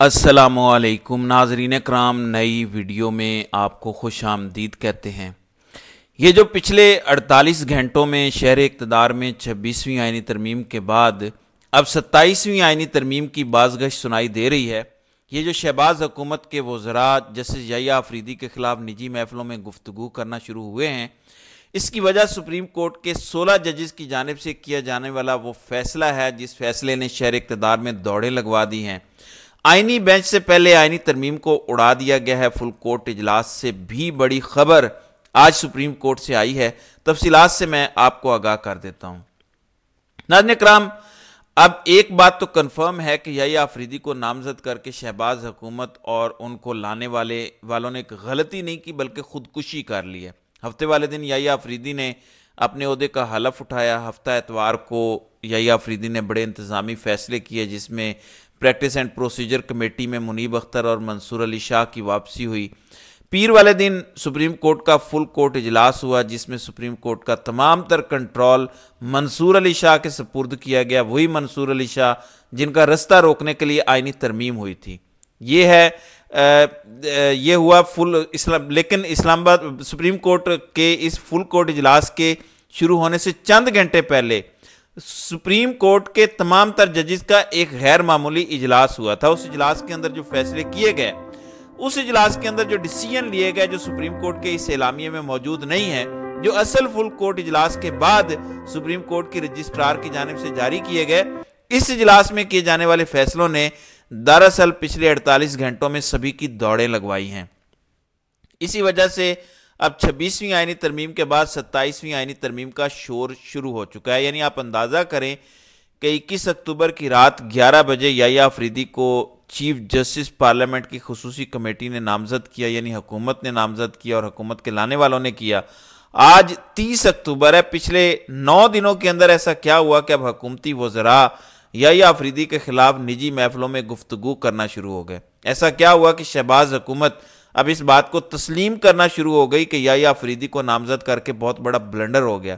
السلام علیکم ناظرین کرام، نئی ویڈیو میں آپ کو خوش آمدید کہتے ہیں۔ یہ جو پچھلے 48 گھنٹوں میں شہر اقتدار میں 26ویں آئینی ترمیم کے بعد اب 27ویں آئینی ترمیم کی بازگشت سنائی دے رہی ہے، یہ جو شہباز حکومت کے وزراء جسٹس یحییٰ آفریدی کے خلاف نجی محفلوں میں گفتگو کرنا شروع ہوئے ہیں، اس کی وجہ سپریم کورٹ کے 16 ججز کی جانب سے کیا جانے والا وہ فیصلہ ہے جس فیصلے نے شہر اقتدار میں دوڑیں لگوا دی ہیں۔ آئینی بینچ سے پہلے آئینی ترمیم کو اڑا دیا گیا ہے۔ فل کورٹ اجلاس سے بھی بڑی خبر آج سپریم کورٹ سے آئی ہے، تفصیلات سے میں آپ کو آگاہ کر دیتا ہوں۔ ناظرین کرام، اب ایک بات تو کنفرم ہے کہ یحییٰ آفریدی کو نامزد کر کے شہباز حکومت اور ان کو لانے والوں نے ایک غلطی نہیں کی بلکہ خودکشی کر لی ہے۔ ہفتے والے دن یحییٰ آفریدی نے اپنے عہدے کا حلف اٹھایا۔ ہفتہ اتوار کو یحییٰ آفریدی نے بڑے انتظامی فیصلے کیے، جس میں پریکٹس اینڈ پروسیجر کمیٹی میں منیب اختر اور منصور علی شاہ کی واپسی ہوئی۔ پیر والے دن سپریم کورٹ کا فل کورٹ اجلاس ہوا، جس میں سپریم کورٹ کا تمام تر کنٹرول منصور علی شاہ کے سپرد کیا گیا، وہی منصور علی شاہ جن کا رستہ روکنے کے لیے آئینی ترمیم ہوئی تھی۔ یہ ہوا لیکن اسلام آباد سپریم کورٹ کے اس فل کورٹ اجلاس کے شروع ہونے سے چند گھنٹے پہلے سپریم کورٹ کے تمام تر ججز کا ایک غیر معمولی اجلاس ہوا تھا۔ اس اجلاس کے اندر جو فیصلے کیے گئے، اس اجلاس کے اندر جو ڈیسیژن لیے گئے، جو سپریم کورٹ کے اس اعلامیے میں موجود نہیں ہے، جو اصل فل کورٹ اجلاس کے بعد سپریم کورٹ کی رجسٹرار کی جانب سے جاری کیے گئے، اس اجلاس میں کیے جانے والے فیصلوں نے دراصل پچھلے 48 گھنٹوں میں سبھی کی دوڑیں لگوائی ہیں۔ اسی وجہ سے اب 26ویں آئینی ترمیم کے بعد 27ویں آئینی ترمیم کا شور شروع ہو چکا ہے۔ یعنی آپ اندازہ کریں کہ 21 اکتوبر کی رات 11 بجے یحییٰ آفریدی کو چیف جسٹس پارلیمنٹ کی خصوصی کمیٹی نے نامزد کیا، یعنی حکومت نے نامزد کیا اور حکومت کے لانے والوں نے کیا۔ آج 30 اکتوبر ہے۔ پچھلے 9 دنوں کے اندر ایسا کیا ہوا کہ اب حکومتی وزراء یحییٰ آفریدی کے خلاف نجی محفلوں میں گفتگو کرنا شروع ہو گئے۔ ایسا کیا ہوا کہ شہباز حکومت اب اس بات کو تسلیم کرنا شروع ہو گئی کہ یحییٰ آفریدی کو نامزد کر کے بہت بڑا بلنڈر ہو گیا۔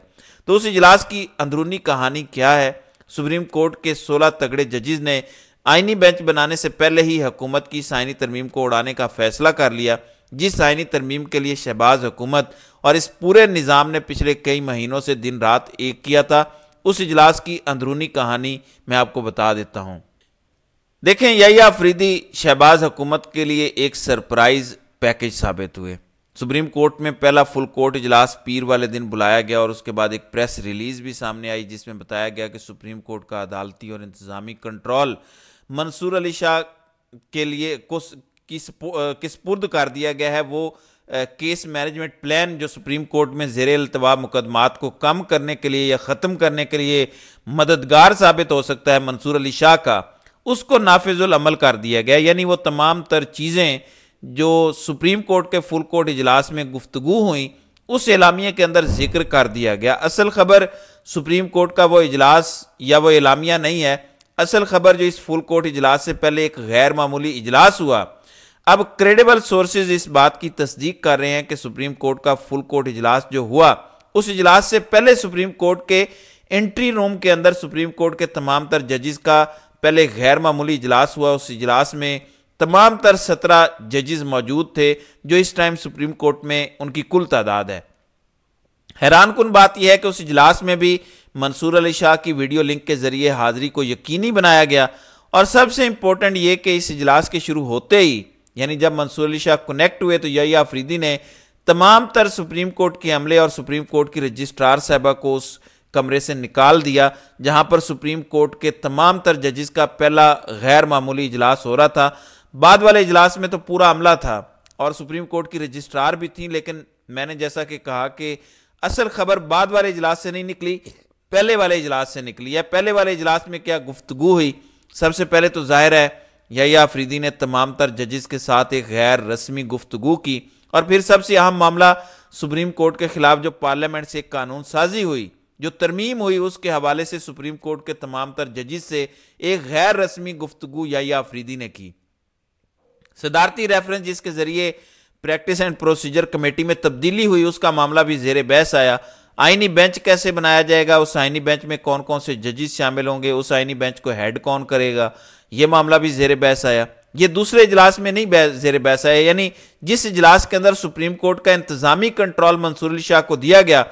تو اس اجلاس کی اندرونی کہانی کیا ہے؟ سپریم کورٹ کے 16 تگڑے ججز نے آئینی بینچ بنانے سے پہلے ہی حکومت کی اس آئینی ترمیم کو اڑانے کا فیصلہ کر لیا، جس آئینی ترمیم کے لیے شہباز حکومت اور اس پورے نظام نے پچھلے کئی مہینوں سے دن رات ایک کیا تھا۔ اس اجلاس کی اندرونی کہانی میں آپ کو بتا دیتا ہوں۔ دیکھیں، یحییٰ آفریدی شہباز حکومت کے لیے ایک سرپرائز پیکج ثابت ہوئے۔ سپریم کورٹ میں پہلا فل کورٹ اجلاس پیر والے دن بلایا گیا اور اس کے بعد ایک پریس ریلیز بھی سامنے آئی، جس میں بتایا گیا کہ سپریم کورٹ کا عدالتی اور انتظامی کنٹرول منصور علی شاہ کے لیے سپرد کر دیا گیا ہے۔ وہ کیس مینجمنٹ پلان جو سپریم کورٹ میں زیر التوا مقدمات کو کم کرنے کے لیے یا ختم کرنے کے لیے مددگار ثابت ہو سکتا ہے منصور علی شاہ کا، اس کو نافذ العمل کر دیا گیا۔ یعنی وہ تمام تر چیزیں جو سپریم کورٹ کے فل کورٹ اجلاس میں گفتگو ہوئیں، اس اعلامیہ کے اندر ذکر کر دیا گیا۔ اصل خبر سپریم کورٹ کا وہ اجلاس یا وہ اعلامیہ نہیں ہے، اصل خبر جو اس فل کورٹ اجلاس سے پہلے ایک غیر معمولی اجلاس ہوا۔ اب کریڈیبل سورسز اس بات کی تصدیق کر رہے ہیں کہ سپریم کورٹ کا فل کورٹ اجلاس جو ہوا، اس اجلاس سے پہلے سپریم کورٹ کے انٹری روم کے اندر سپریم کورٹ کے تمام تر ججز کا پہلے غیر معمولی اجلاس ہوا۔ اس اجلاس میں تمام تر 17 ججز موجود تھے، جو اس ٹائم سپریم کورٹ میں ان کی کل تعداد ہے۔ حیران کن بات یہ ہے کہ اس اجلاس میں بھی منصور علی شاہ کی ویڈیو لنک کے ذریعے حاضری کو یقینی بنایا گیا، اور سب سے امپورٹنٹ یہ کہ اس اجلاس کے شروع ہوتے ہی، یعنی جب منصور علی شاہ کنیکٹ ہوئے، تو یحییٰ آفریدی نے تمام تر سپریم کورٹ کے عملے اور سپریم کورٹ کی رجسٹرار صاحبہ کو اس کمرے سے نکال دیا جہاں پر سپریم کورٹ کے تمام تر ججز کا پہلا غیر معمولی اجلاس ہو رہا تھا۔ بعد والے اجلاس میں تو پورا عملہ تھا اور سپریم کورٹ کی رجسٹرار بھی تھیں، لیکن میں نے جیسا کہ کہا کہ اصل خبر بعد والے اجلاس سے نہیں نکلی، پہلے والے اجلاس سے نکلی ہے۔ پہلے والے اجلاس میں کیا گفتگو ہوئی؟ سب سے پہلے تو ظاہر ہے یحییٰ آفریدی نے تمام تر ججز کے ساتھ ایک غیر رسمی گفتگو کی، اور پھر سب سے اہم معاملہ سپریم کورٹ کے خلاف جو پارلیمنٹ سے ایک قانون سازی ہوئی، جو ترمیم ہوئی، اس کے حوالے سے سپریم کورٹ کے تمام تر ججز سے ایک غیر رسمی گفتگو یحییٰ آفریدی نے کی۔ صدارتی ریفرنس جس کے ذریعے پریکٹس اینڈ پروسیجر کمیٹی میں تبدیلی ہوئی، اس کا معاملہ بھی زیر بحث آیا۔ آئینی بینچ کیسے بنایا جائے گا، اس آئینی بینچ میں کون کون سے ججز شامل ہوں گے، اس آئینی بینچ کو ہیڈ کون کرے گا، یہ معاملہ بھی زیر بحث آیا. یہ دوسرے اجلاس میں نہیں زیر بحث آیا، یعنی جس اجلاس کے اندر سپریم کورٹ کا انتظامی کنٹرول منصور علی شاہ کو دیا گیا،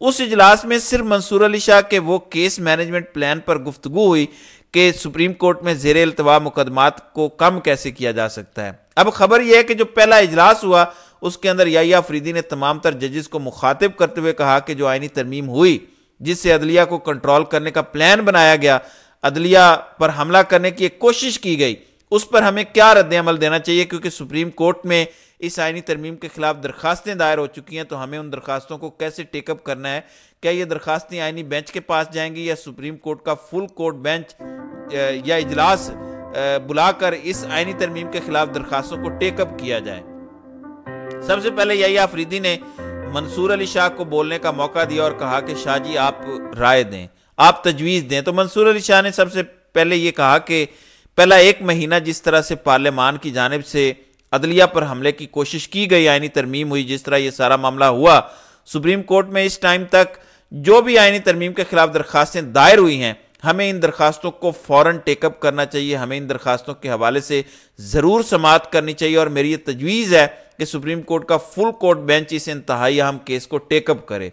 اس اجلاس میں صرف منصور علی شاہ کے وہ کیس مینجمنٹ پلان پر گفتگو ہوئی کہ سپریم کورٹ میں زیر التوا مقدمات کو کم کیسے کیا جا سکتا ہے. اب خبر یہ ہے کہ جو پہلا اجلاس ہوا اس کے اندر یحییٰ آفریدی نے تمام تر ججز کو مخاطب کرتے ہوئے کہا کہ جو آئینی ترمیم ہوئی جس سے عدلیہ کو کنٹرول کرنے کا پلان بنایا گیا، عدلیہ پر حملہ کرنے کی ایک کوشش کی گئی، اس پر ہمیں کیا رد عمل دینا چاہیے، کیونکہ سپریم کورٹ میں اس آئینی ترمیم کے خلاف درخواستیں دائر ہو چکی ہیں، تو ہمیں ان درخواستوں کو کیسے ٹیک اپ کرنا ہے. کیا یہ درخواستیں آئینی بینچ کے پاس جائیں گی یا سپریم کورٹ کا فل کورٹ بینچ یا اجلاس بلا کر اس آئینی ترمیم کے خلاف درخواستوں کو ٹیک اپ کیا جائے. سب سے پہلے یحییٰ آفریدی نے منصور علی شاہ کو بولنے کا موقع دیا اور کہا کہ شاہ جی آپ رائے دیں، آپ تجویز دیں. تو منصور علی شاہ نے سب سے پہلے یہ کہا کہ پہلا ایک مہینہ جس طرح سے پارلیمان کی جانب سے عدلیہ پر حملے کی کوشش کی گئی، آئینی ترمیم ہوئی، جس طرح یہ سارا معاملہ ہوا سپریم کورٹ میں، اس ٹائم تک جو بھی آئینی ترمیم کے خلاف درخواستیں دائر ہوئی ہیں، ہمیں ان درخواستوں کو فوراً ٹیک اپ کرنا چاہیے، ہمیں ان درخواستوں کے حوالے سے ضرور سماعت کرنی چاہیے، اور میری یہ تجویز ہے کہ سپریم کورٹ کا فل کورٹ بینچ اس انتہائی اہم کیس کو ٹیک اپ کرے.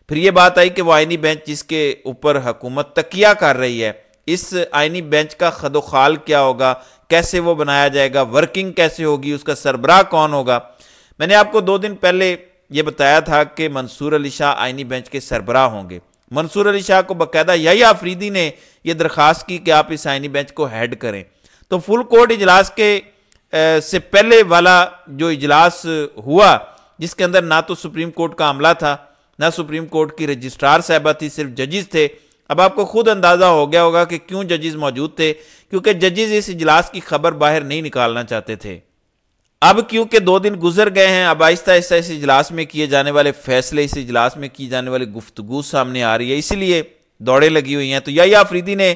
پھر یہ بات آئی کہ وہ آئینی بینچ جس کے اوپر حکومت تکیہ کر رہی ہے، اس آئینی بینچ کا خد و خال کیا ہوگا، کیسے وہ بنایا جائے گا، ورکنگ کیسے ہوگی، اس کا سربراہ کون ہوگا. میں نے آپ کو 2 دن پہلے یہ بتایا تھا کہ منصور علی شاہ آئینی بینچ کے سربراہ ہوں گے. منصور علی شاہ کو باقاعدہ یحییٰ آفریدی نے یہ درخواست کی کہ آپ اس آئینی بینچ کو ہیڈ کریں. تو فل کورٹ اجلاس کے سے پہلے والا جو اجلاس ہوا، جس کے اندر نہ تو سپریم کورٹ کا عملہ تھا، نہ سپریم کورٹ کی رجسٹرار صاحبہ تھی، صرف ججز تھے. اب آپ کو خود اندازہ ہو گیا ہوگا کہ کیوں ججز موجود تھے، کیونکہ ججز اس اجلاس کی خبر باہر نہیں نکالنا چاہتے تھے. اب کیونکہ 2 دن گزر گئے ہیں، اب آہستہ آہستہ اس اجلاس میں کیے جانے والے فیصلے، اس اجلاس میں کی جانے والی گفتگو سامنے آ رہی ہے، اسی لیے دوڑیں لگی ہوئی ہیں. تو یحییٰ آفریدی نے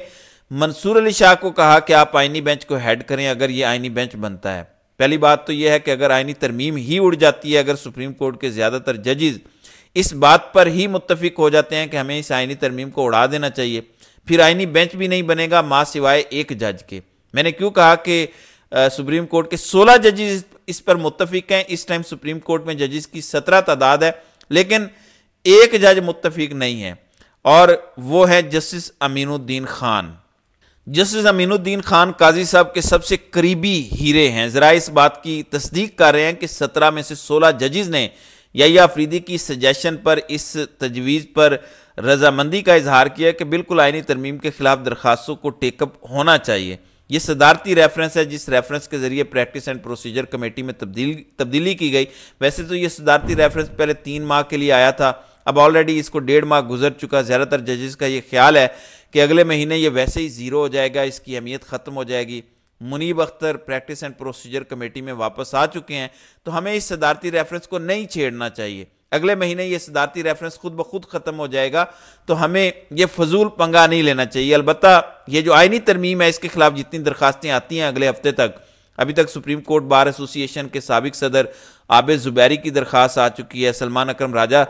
منصور علی شاہ کو کہا کہ آپ آئینی بینچ کو ہیڈ کریں اگر یہ آئینی بینچ بنتا ہے. پہلی بات تو یہ ہے کہ اگر آئینی ترمیم ہی اڑ جاتی ہے، اگر سپریم کورٹ کے زیادہ تر ججز اس بات پر ہی متفق ہو جاتے ہیں کہ ہمیں اس آئینی ترمیم کو اڑا دینا چاہیے، پھر آئینی بینچ بھی نہیں بنے گا ماں سوائے ایک جج کے. میں نے کیوں کہا کہ سپریم کورٹ کے 16 ججز اس پر متفق ہیں. اس ٹائم سپریم کورٹ میں ججز کی 17 تعداد ہے، لیکن ایک جج متفق نہیں ہے، اور وہ ہے جسٹس امین الدین خان. جسٹس امین الدین خان قاضی صاحب کے سب سے قریبی ہیرے ہیں. ذرائع اس بات کی تصدیق کر رہے ہیں کہ 17 میں سے 16 ججز نے یحییٰ آفریدی کی سجیشن پر، اس تجویز پر رضامندی کا اظہار کیا کہ بالکل آئینی ترمیم کے خلاف درخواستوں کو ٹیک اپ ہونا چاہیے. یہ صدارتی ریفرنس ہے جس ریفرنس کے ذریعے پریکٹس اینڈ پروسیجر کمیٹی میں تبدیلی کی گئی. ویسے تو یہ صدارتی ریفرنس پہلے 3 ماہ کے لیے آیا تھا، اب آلریڈی اس کو 1.5 ماہ گزر چکا. زیادہ تر ججز کا یہ خیال ہے کہ اگلے مہینے یہ ویسے ہی زیرو ہو جائے گا، اس کی اہمیت ختم ہو جائے گی. Munib Akhtar practice and procedure committee میں واپس آ چکے ہیں، تو ہمیں اس صدارتی ریفرنس کو نہیں چھیڑنا چاہیے. اگلے مہینے یہ صدارتی ریفرنس خود بخود ختم ہو جائے گا، تو ہمیں یہ فضول پنگا نہیں لینا چاہیے. البتہ یہ جو آئینی ترمیم ہے، اس کے خلاف جتنی درخواستیں آتی ہیں اگلے ہفتے تک، ابھی تک سپریم کورٹ بار ایسوسی ایشن کے سابق صدر عابد زبیری کی درخواست آ چکی ہے، سلمان اکرم راجہ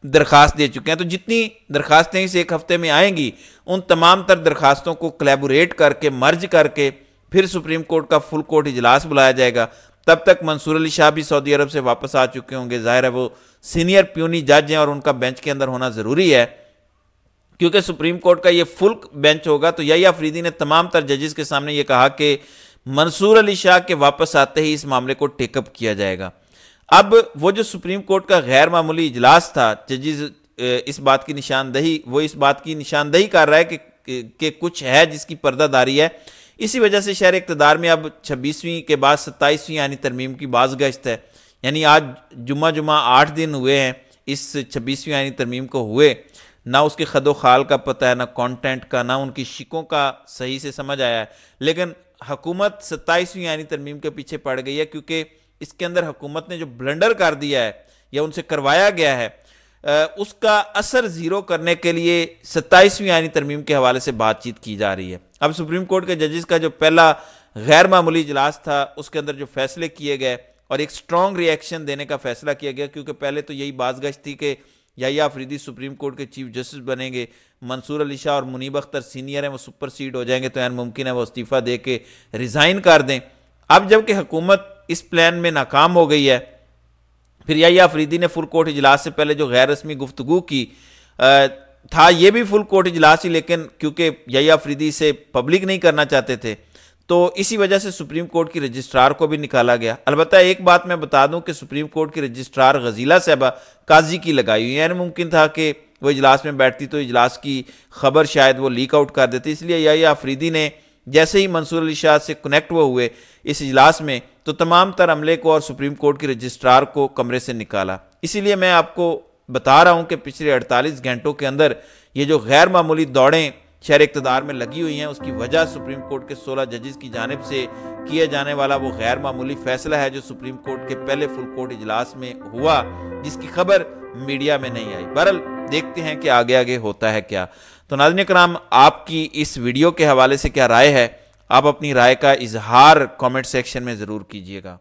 درخواست دے چکے ہیں. تو جتنی درخواستیں اس ایک ہفتے میں آئیں گی، ان تمام تر درخواستوں کو کلیبوریٹ کر کے، مرج کر کے، پھر سپریم کورٹ کا فل کورٹ اجلاس بلایا جائے گا. تب تک منصور علی شاہ بھی سعودی عرب سے واپس آ چکے ہوں گے. ظاہر ہے وہ سینئر پیونی جج ہیں اور ان کا بینچ کے اندر ہونا ضروری ہے، کیونکہ سپریم کورٹ کا یہ فل بینچ ہوگا. تو یحییٰ آفریدی نے تمام تر ججز کے سامنے یہ کہا کہ منصور علی شاہ کے واپس آتے ہی اس معاملے کو ٹیک اپ کیا جائے گا. اب وہ جو سپریم کورٹ کا غیر معمولی اجلاس تھا، ججز اس بات کی نشاندہی کر رہا ہے کہ کچھ ہے جس کی پردہ داری ہے. اسی وجہ سے شہر اقتدار میں اب 26ویں کے بعد 27ویں آئینی ترمیم کی باز گشت ہے. یعنی آج جمعہ 8 دن ہوئے ہیں اس 26ویں آئینی ترمیم کو ہوئے، نہ اس کے خد و خال کا پتہ ہے، نہ کانٹینٹ کا، نہ ان کی شکوں کا صحیح سے سمجھ آیا ہے. لیکن حکومت 27ویں آئینی ترمیم کے پیچھے پڑ گئی ہے، کیونکہ اس کے اندر حکومت نے جو بلنڈر کر دیا ہے یا ان سے کروایا گیا ہے، اس کا اثر زیرو کرنے کے لیے 27ویں آئینی ترمیم کے حوالے سے بات چیت کی جا رہی ہے. اب سپریم کورٹ کے ججز کا جو پہلا غیر معمولی اجلاس تھا، اس کے اندر جو فیصلے کیے گئے اور ایک سٹرونگ ری ایکشن دینے کا فیصلہ کیا گیا، کیونکہ پہلے تو یہی باز گشت تھی کہ یحییٰ آفریدی سپریم کورٹ کے چیف جسٹس بنیں گے، منصور علی شاہ اور منیب اختر سینئر ہیں وہ سپر سیڈ ہو جائیں گے، تو این ممکن ہے وہ استعفیٰ دے کے ریزائن کر دیں۔ اب جب کہ حکومت اس پلان میں ناکام ہو گئی ہے، پھر یحییٰ آفریدی نے فل کورٹ اجلاس سے پہلے جو غیر رسمی گفتگو کی تھا، یہ بھی فل کورٹ اجلاس ہی، لیکن کیونکہ یحییٰ آفریدی سے پبلک نہیں کرنا چاہتے تھے تو اسی وجہ سے سپریم کورٹ کی رجسٹرار کو بھی نکالا گیا۔ البتہ ایک بات میں بتا دوں کہ سپریم کورٹ کی رجسٹرار غزیلہ صاحبہ قاضی کی لگائی ہوئی ہے، یعنی ممکن تھا کہ وہ اجلاس میں بیٹھتی تو اجلاس کی خبر شاید وہ لیک آؤٹ کر دیتی، اس لیے یحییٰ آفریدی نے جیسے ہی منصور علی شاہ سے کنیکٹ ہوئے اس اجلاس میں تو تمام تر عملے کو اور سپریم کورٹ کی رجسٹرار کو کمرے سے نکالا۔ اسی لیے میں آپ کو بتا رہا ہوں کہ پچھلے 48 گھنٹوں کے اندر یہ جو غیر معمولی دوڑیں شہر اقتدار میں لگی ہوئی ہیں، اس کی وجہ سپریم کورٹ کے 16 ججز کی جانب سے کیے جانے والا وہ غیر معمولی فیصلہ ہے جو سپریم کورٹ کے پہلے فل کورٹ اجلاس میں ہوا، جس کی خبر میڈیا میں نہیں آئی۔ بہرحال دیکھتے ہیں کہ آگے آگے ہوتا ہے کیا۔ تو ناظرین کرام، آپ کی اس ویڈیو کے حوالے سے کیا رائے ہے؟ آپ اپنی رائے کا اظہار کامنٹ سیکشن میں ضرور کیجیے گا۔